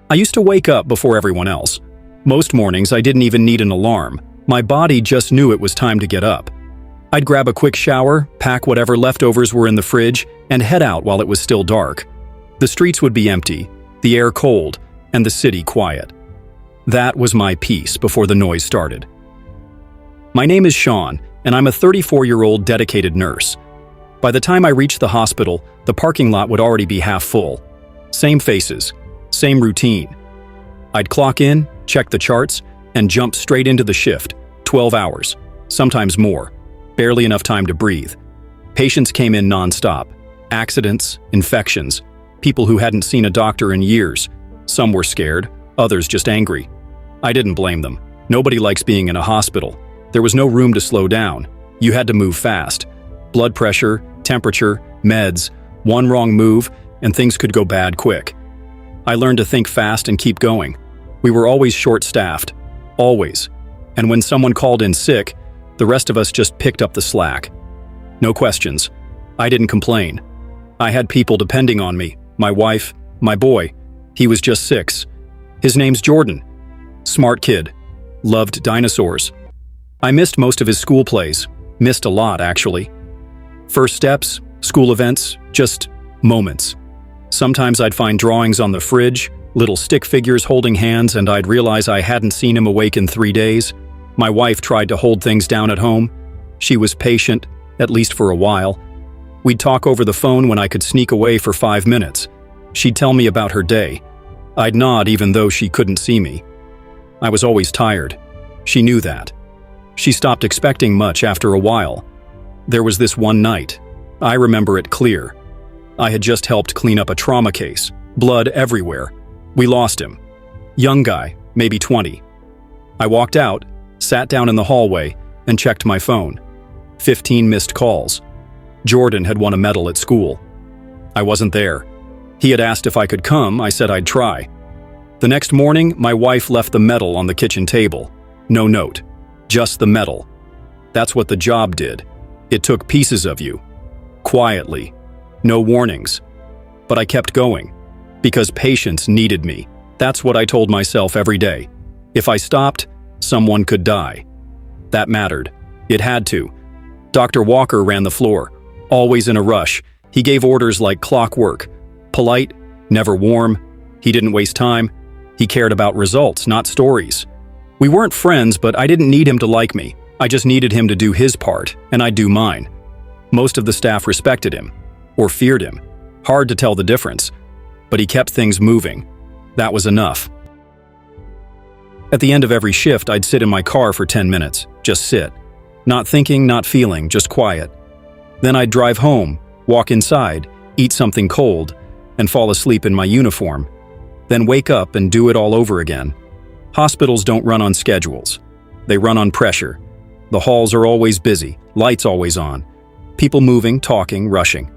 I used to wake up before everyone else. Most mornings I didn't even need an alarm. My body just knew it was time to get up. I'd grab a quick shower, pack whatever leftovers were in the fridge, and head out while it was still dark. The streets would be empty, the air cold, and the city quiet. That was my peace before the noise started. My name is Sean, and I'm a 34-year-old dedicated nurse. By the time I reached the hospital, the parking lot would already be half full. Same faces, same routine. I'd clock in, check the charts, and jump straight into the shift, 12 hours, sometimes more. Barely enough time to breathe. Patients came in non-stop. Accidents, infections, people who hadn't seen a doctor in years. Some were scared, others just angry. I didn't blame them. Nobody likes being in a hospital. There was no room to slow down. You had to move fast. Blood pressure, temperature, meds, one wrong move, and things could go bad quick. I learned to think fast and keep going. We were always short-staffed. Always. And when someone called in sick, the rest of us just picked up the slack. No questions. I didn't complain. I had people depending on me. My wife, my boy. He was just 6. His name's Jordan. Smart kid. Loved dinosaurs. I missed most of his school plays. Missed a lot, actually. First steps, school events, just moments. Sometimes I'd find drawings on the fridge, little stick figures holding hands, and I'd realize I hadn't seen him awake in 3 days. My wife tried to hold things down at home. She was patient, at least for a while. We'd talk over the phone when I could sneak away for 5 minutes. She'd tell me about her day. I'd nod even though she couldn't see me. I was always tired. She knew that. She stopped expecting much after a while. There was this one night. I remember it clear. I had just helped clean up a trauma case. Blood everywhere. We lost him. Young guy, maybe 20. I walked out, sat down in the hallway, and checked my phone. 15 missed calls. Jordan had won a medal at school. I wasn't there. He had asked if I could come. I said I'd try. The next morning, my wife left the medal on the kitchen table. No note. Just the medal. That's what the job did. It took pieces of you. Quietly. No warnings. But I kept going. Because patients needed me. That's what I told myself every day. If I stopped, someone could die. That mattered. It had to. Dr. Walker ran the floor, always in a rush. He gave orders like clockwork. Polite, never warm. He didn't waste time. He cared about results, not stories. We weren't friends, but I didn't need him to like me. I just needed him to do his part, and I'd do mine. Most of the staff respected him, or feared him. Hard to tell the difference. But he kept things moving. That was enough. At the end of every shift, I'd sit in my car for 10 minutes. Just sit. Not thinking, not feeling, just quiet. Then I'd drive home, walk inside, eat something cold, and fall asleep in my uniform. Then wake up and do it all over again. Hospitals don't run on schedules. They run on pressure. The halls are always busy, lights always on. People moving, talking, rushing.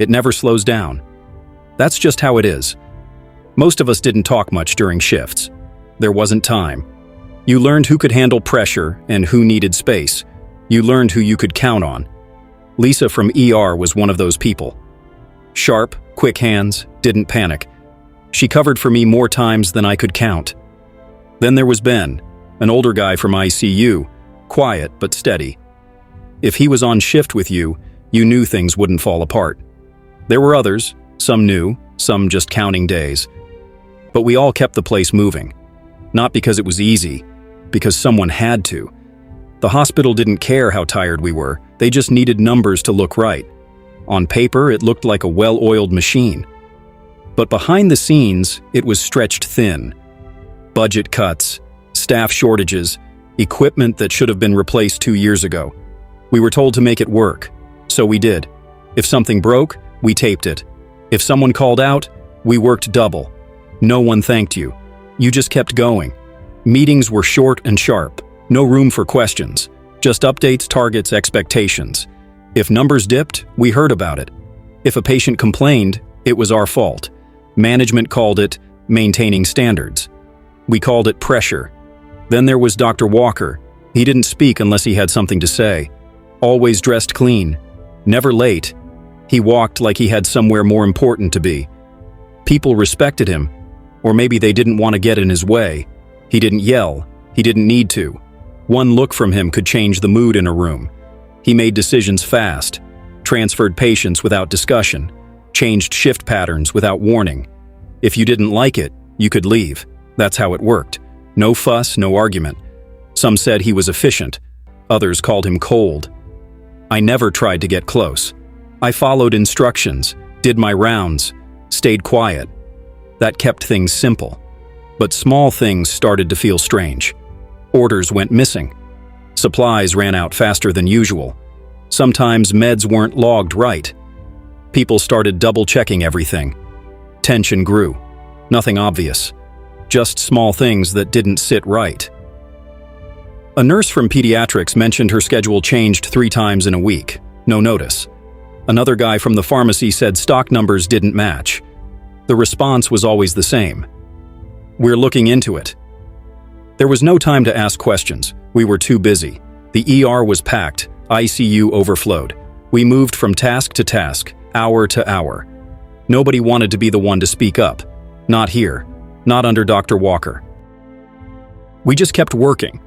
It never slows down. That's just how it is. Most of us didn't talk much during shifts. There wasn't time. You learned who could handle pressure and who needed space. You learned who you could count on. Lisa from ER was one of those people. Sharp, quick hands, didn't panic. She covered for me more times than I could count. Then there was Ben, an older guy from ICU, quiet but steady. If he was on shift with you, you knew things wouldn't fall apart. There were others, some new, some just counting days. But we all kept the place moving. Not because it was easy, because someone had to. The hospital didn't care how tired we were, they just needed numbers to look right. On paper, it looked like a well-oiled machine. But behind the scenes, it was stretched thin. Budget cuts, staff shortages, equipment that should have been replaced 2 years ago. We were told to make it work, so we did. If something broke, we taped it. If someone called out, we worked double. No one thanked you. You just kept going. Meetings were short and sharp. No room for questions. Just updates, targets, expectations. If numbers dipped, we heard about it. If a patient complained, it was our fault. Management called it maintaining standards. We called it pressure. Then there was Dr. Walker. He didn't speak unless he had something to say. Always dressed clean. Never late. He walked like he had somewhere more important to be. People respected him. Or maybe they didn't want to get in his way. He didn't yell. He didn't need to. One look from him could change the mood in a room. He made decisions fast, transferred patients without discussion, changed shift patterns without warning. If you didn't like it, you could leave. That's how it worked. No fuss, no argument. Some said he was efficient. Others called him cold. I never tried to get close. I followed instructions, did my rounds, stayed quiet. That kept things simple. But small things started to feel strange. Orders went missing. Supplies ran out faster than usual. Sometimes meds weren't logged right. People started double-checking everything. Tension grew. Nothing obvious. Just small things that didn't sit right. A nurse from pediatrics mentioned her schedule changed 3 times in a week. No notice. Another guy from the pharmacy said stock numbers didn't match. The response was always the same. We're looking into it. There was no time to ask questions. We were too busy. The ER was packed. ICU overflowed. We moved from task to task, hour to hour. Nobody wanted to be the one to speak up. Not here. Not under Dr. Walker. We just kept working.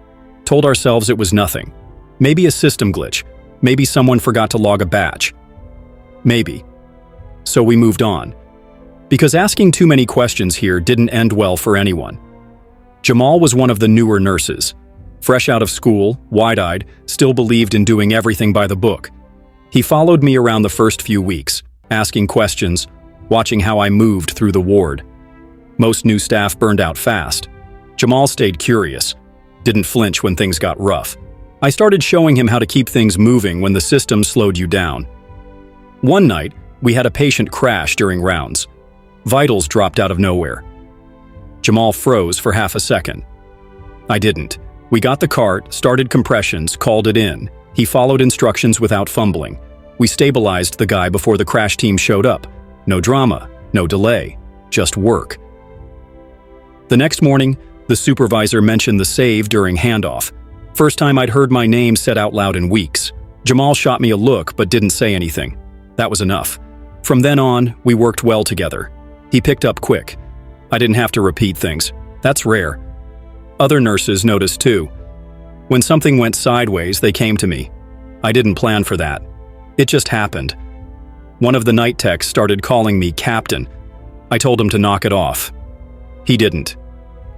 Told ourselves it was nothing. Maybe a system glitch. Maybe someone forgot to log a batch. Maybe. So we moved on. Because asking too many questions here didn't end well for anyone. Jamal was one of the newer nurses. Fresh out of school, wide-eyed, still believed in doing everything by the book. He followed me around the first few weeks, asking questions, watching how I moved through the ward. Most new staff burned out fast. Jamal stayed curious, didn't flinch when things got rough. I started showing him how to keep things moving when the system slowed you down. One night, we had a patient crash during rounds. Vitals dropped out of nowhere. Jamal froze for half a second. I didn't. We got the cart, started compressions, called it in. He followed instructions without fumbling. We stabilized the guy before the crash team showed up. No drama, no delay, just work. The next morning, the supervisor mentioned the save during handoff. First time I'd heard my name said out loud in weeks. Jamal shot me a look but didn't say anything. That was enough. From then on, we worked well together. He picked up quick. I didn't have to repeat things. That's rare. Other nurses noticed too. When something went sideways, they came to me. I didn't plan for that. It just happened. One of the night techs started calling me Captain. I told him to knock it off. He didn't.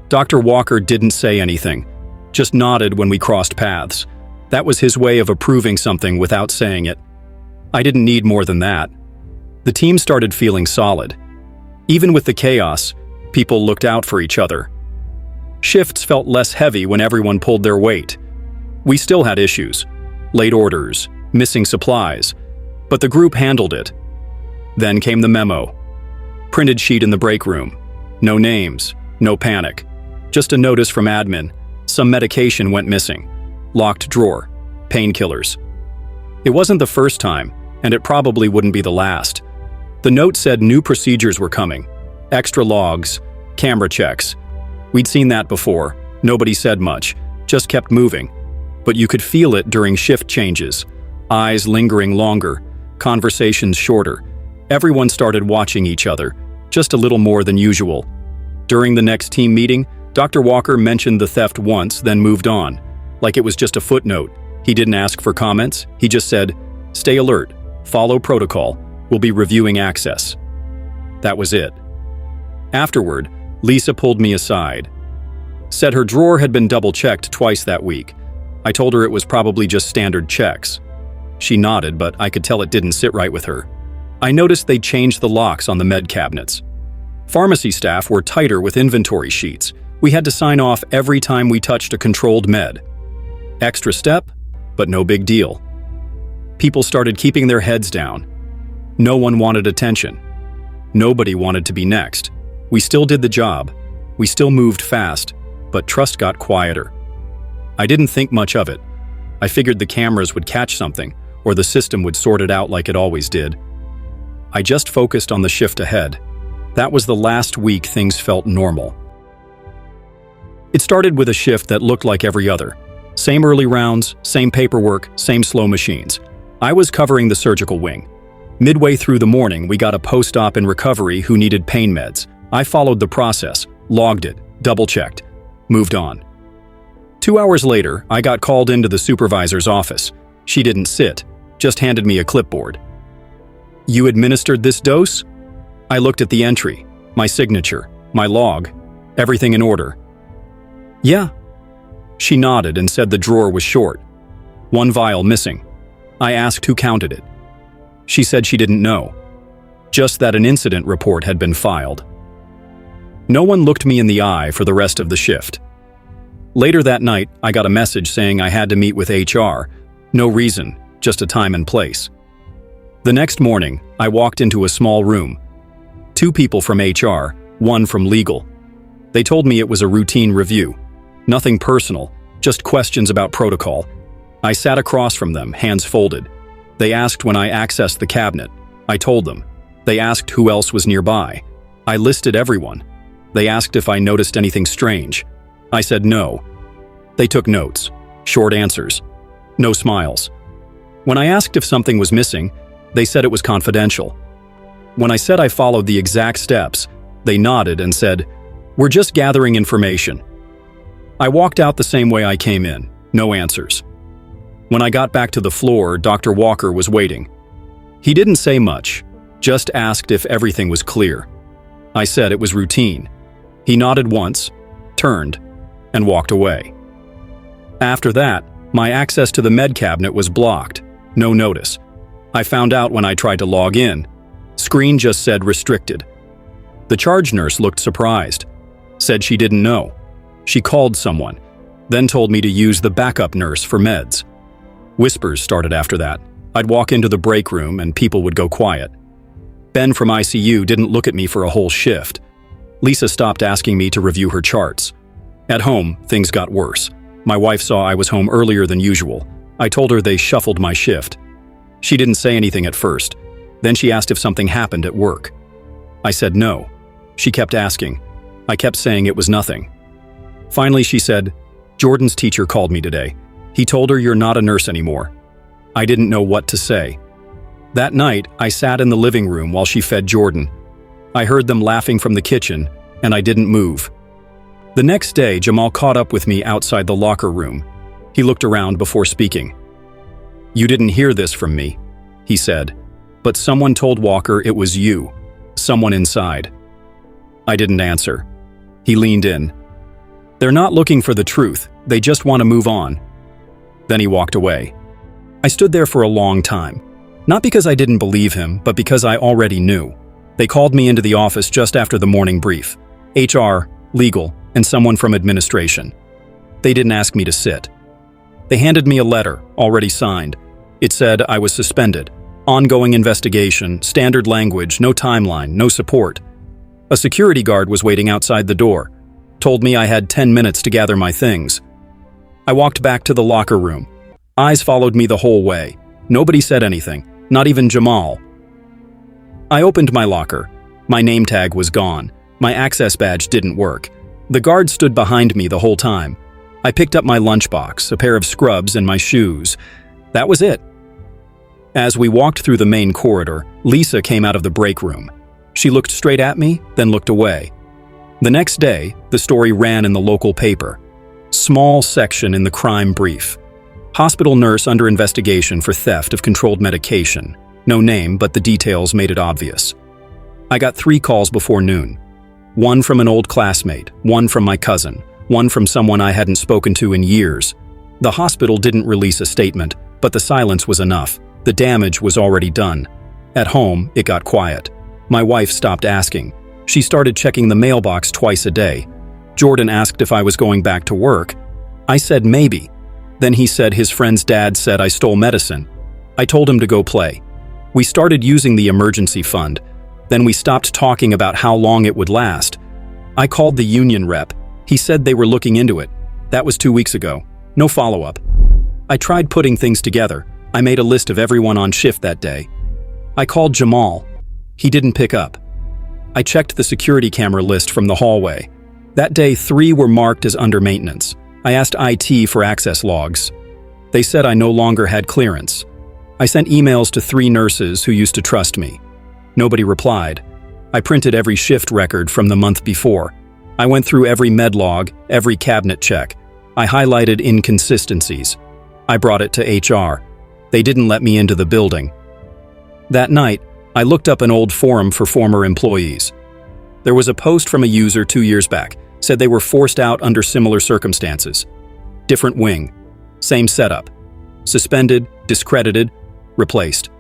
Dr. Walker didn't say anything, just nodded when we crossed paths. That was his way of approving something without saying it. I didn't need more than that. The team started feeling solid. Even with the chaos, people looked out for each other. Shifts felt less heavy when everyone pulled their weight. We still had issues, late orders, missing supplies, but the group handled it. Then came the memo. Printed sheet in the break room. No names, no panic. Just a notice from admin. Some medication went missing. Locked drawer. Painkillers. It wasn't the first time, and it probably wouldn't be the last. The note said new procedures were coming. Extra logs, camera checks. We'd seen that before. Nobody said much, just kept moving. But you could feel it during shift changes. Eyes lingering longer, conversations shorter. Everyone started watching each other, just a little more than usual. During the next team meeting, Dr. Walker mentioned the theft once, then moved on. Like it was just a footnote. He didn't ask for comments. He just said, "Stay alert, follow protocol. We'll be reviewing access." That was it. Afterward, Lisa pulled me aside. Said her drawer had been double-checked twice that week. I told her it was probably just standard checks. She nodded, but I could tell it didn't sit right with her. I noticed they'd changed the locks on the med cabinets. Pharmacy staff were tighter with inventory sheets. We had to sign off every time we touched a controlled med. Extra step, but no big deal. People started keeping their heads down. No one wanted attention. Nobody wanted to be next. We still did the job. We still moved fast, but trust got quieter. I didn't think much of it. I figured the cameras would catch something, or the system would sort it out like it always did. I just focused on the shift ahead. That was the last week things felt normal. It started with a shift that looked like every other. Same early rounds, same paperwork, same slow machines. I was covering the surgical wing. Midway through the morning, we got a post-op in recovery who needed pain meds. I followed the process, logged it, double-checked, moved on. 2 hours later, I got called into the supervisor's office. She didn't sit, just handed me a clipboard. "You administered this dose?" I looked at the entry, my signature, my log, everything in order. "Yeah." She nodded and said the drawer was short. 1 vial missing. I asked who counted it. She said she didn't know, just that an incident report had been filed. No one looked me in the eye for the rest of the shift. Later that night, I got a message saying I had to meet with HR. No reason, just a time and place. The next morning, I walked into a small room. 2 people from HR, 1 from legal. They told me it was a routine review. Nothing personal, just questions about protocol. I sat across from them, hands folded. They asked when I accessed the cabinet. I told them. They asked who else was nearby. I listed everyone. They asked if I noticed anything strange. I said no. They took notes, short answers, no smiles. When I asked if something was missing, they said it was confidential. When I said I followed the exact steps, they nodded and said, "We're just gathering information." I walked out the same way I came in, no answers. When I got back to the floor, Dr. Walker was waiting. He didn't say much, just asked if everything was clear. I said it was routine. He nodded once, turned, and walked away. After that, my access to the med cabinet was blocked, no notice. I found out when I tried to log in. Screen just said restricted. The charge nurse looked surprised, said she didn't know. She called someone, then told me to use the backup nurse for meds. Whispers started after that. I'd walk into the break room and people would go quiet. Ben from ICU didn't look at me for a whole shift. Lisa stopped asking me to review her charts. At home, things got worse. My wife saw I was home earlier than usual. I told her they shuffled my shift. She didn't say anything at first. Then she asked if something happened at work. I said no. She kept asking. I kept saying it was nothing. Finally, she said, "Jordan's teacher called me today. He told her you're not a nurse anymore." I didn't know what to say. That night, I sat in the living room while she fed Jordan. I heard them laughing from the kitchen, and I didn't move. The next day, Jamal caught up with me outside the locker room. He looked around before speaking. "You didn't hear this from me," he said, "but someone told Walker it was you, someone inside." I didn't answer. He leaned in. "They're not looking for the truth, they just want to move on." Then he walked away. I stood there for a long time, not because I didn't believe him, but because I already knew. They called me into the office just after the morning brief. HR, legal, and someone from administration. They didn't ask me to sit. They handed me a letter, already signed. It said I was suspended. Ongoing investigation, standard language, no timeline, no support. A security guard was waiting outside the door. Told me I had 10 minutes to gather my things. I walked back to the locker room. Eyes followed me the whole way. Nobody said anything, not even Jamal. I opened my locker. My name tag was gone. My access badge didn't work. The guard stood behind me the whole time. I picked up my lunchbox, a pair of scrubs, and my shoes. That was it. As we walked through the main corridor, Lisa came out of the break room. She looked straight at me, then looked away. The next day, the story ran in the local paper. Small section in the crime brief. Hospital nurse under investigation for theft of controlled medication. No name, but the details made it obvious. I got 3 calls before noon. 1 from an old classmate, 1 from my cousin, 1 from someone I hadn't spoken to in years. The hospital didn't release a statement, but the silence was enough. The damage was already done. At home, it got quiet. My wife stopped asking. She started checking the mailbox twice a day. Jordan asked if I was going back to work. I said maybe. Then he said his friend's dad said I stole medicine. I told him to go play. We started using the emergency fund. Then we stopped talking about how long it would last. I called the union rep. He said they were looking into it. That was 2 weeks ago. No follow-up. I tried putting things together. I made a list of everyone on shift that day. I called Jamal. He didn't pick up. I checked the security camera list from the hallway. That day, 3 were marked as under maintenance. I asked IT for access logs. They said I no longer had clearance. I sent emails to 3 nurses who used to trust me. Nobody replied. I printed every shift record from the month before. I went through every med log, every cabinet check. I highlighted inconsistencies. I brought it to HR. They didn't let me into the building. That night, I looked up an old forum for former employees. There was a post from a user 2 years back, said they were forced out under similar circumstances. Different wing. Same setup. Suspended, discredited, replaced.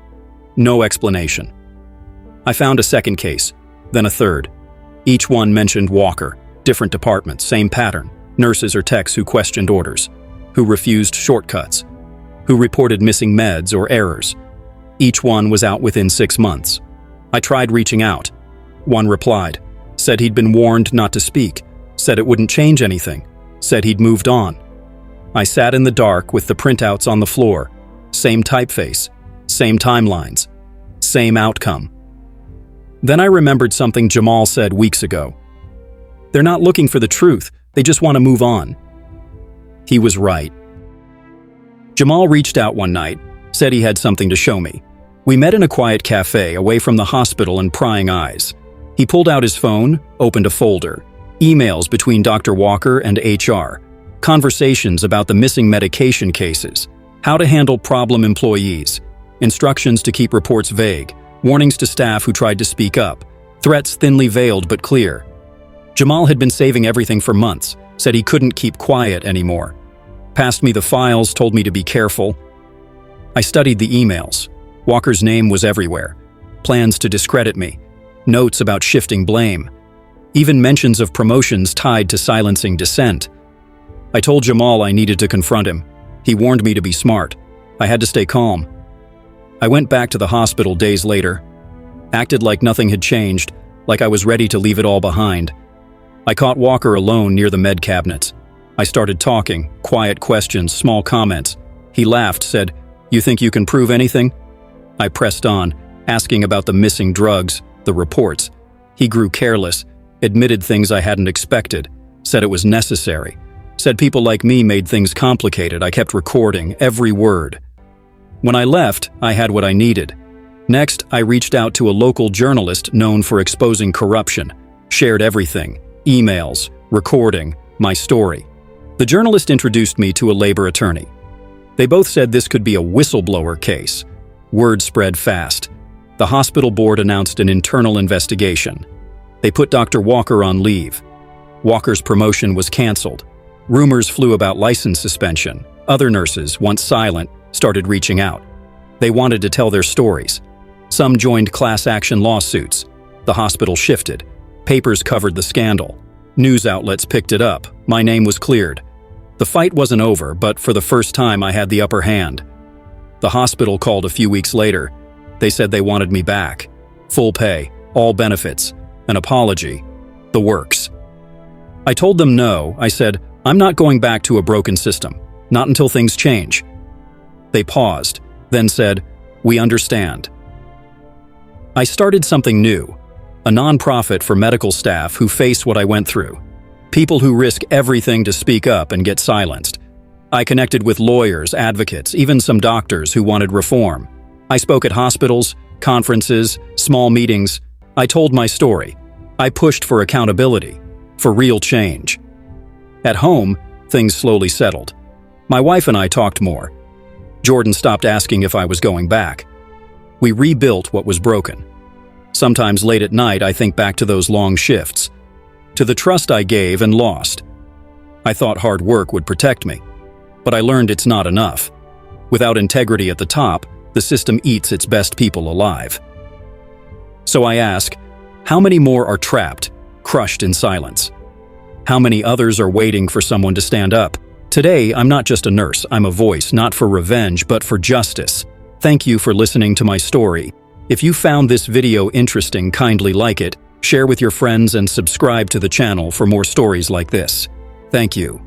No explanation. I found a second case, then a third. Each one mentioned Walker, different departments, same pattern. Nurses or techs who questioned orders, who refused shortcuts, who reported missing meds or errors. Each one was out within 6 months. I tried reaching out. One replied, said he'd been warned not to speak, said it wouldn't change anything, said he'd moved on. I sat in the dark with the printouts on the floor. Same typeface, same timelines, same outcome. Then I remembered something Jamal said weeks ago. They're not looking for the truth, they just want to move on. He was right. Jamal reached out one night, said he had something to show me. We met in a quiet cafe away from the hospital and prying eyes. He pulled out his phone, opened a folder. Emails between Dr. Walker and HR. Conversations about the missing medication cases. How to handle problem employees. Instructions to keep reports vague. Warnings to staff who tried to speak up. Threats thinly veiled but clear. Jamal had been saving everything for months, said he couldn't keep quiet anymore. Passed me the files, told me to be careful. I studied the emails. Walker's name was everywhere. Plans to discredit me. Notes about shifting blame. Even mentions of promotions tied to silencing dissent. I told Jamal I needed to confront him. He warned me to be smart. I had to stay calm. I went back to the hospital days later. Acted like nothing had changed, like I was ready to leave it all behind. I caught Walker alone near the med cabinets. I started talking, quiet questions, small comments. He laughed, said, "You think you can prove anything?" I pressed on, asking about the missing drugs, the reports. He grew careless, admitted things I hadn't expected, said it was necessary. Said people like me made things complicated. I kept recording every word. When I left, I had what I needed. Next, I reached out to a local journalist known for exposing corruption. Shared everything, emails, recording, my story. The journalist introduced me to a labor attorney. They both said this could be a whistleblower case. Word spread fast. The hospital board announced an internal investigation. They put Dr. Walker on leave. Walker's promotion was canceled. Rumors flew about license suspension. Other nurses, once silent, started reaching out. They wanted to tell their stories. Some joined class action lawsuits. The hospital shifted. Papers covered the scandal. News outlets picked it up. My name was cleared. The fight wasn't over, but for the first time I had the upper hand. The hospital called a few weeks later. They said they wanted me back. Full pay, all benefits, an apology, the works. I told them no. I said, I'm not going back to a broken system, not until things change. They paused, then said, we understand. I started something new, a nonprofit for medical staff who face what I went through. People who risk everything to speak up and get silenced. I connected with lawyers, advocates, even some doctors who wanted reform. I spoke at hospitals, conferences, small meetings. I told my story. I pushed for accountability, for real change. At home, things slowly settled. My wife and I talked more. Jordan stopped asking if I was going back. We rebuilt what was broken. Sometimes late at night, I think back to those long shifts, to the trust I gave and lost. I thought hard work would protect me, but I learned it's not enough. Without integrity at the top, the system eats its best people alive. So I ask, how many more are trapped, crushed in silence? How many others are waiting for someone to stand up? Today, I'm not just a nurse, I'm a voice, not for revenge, but for justice. Thank you for listening to my story. If you found this video interesting, kindly like it, share with your friends, and subscribe to the channel for more stories like this. Thank you.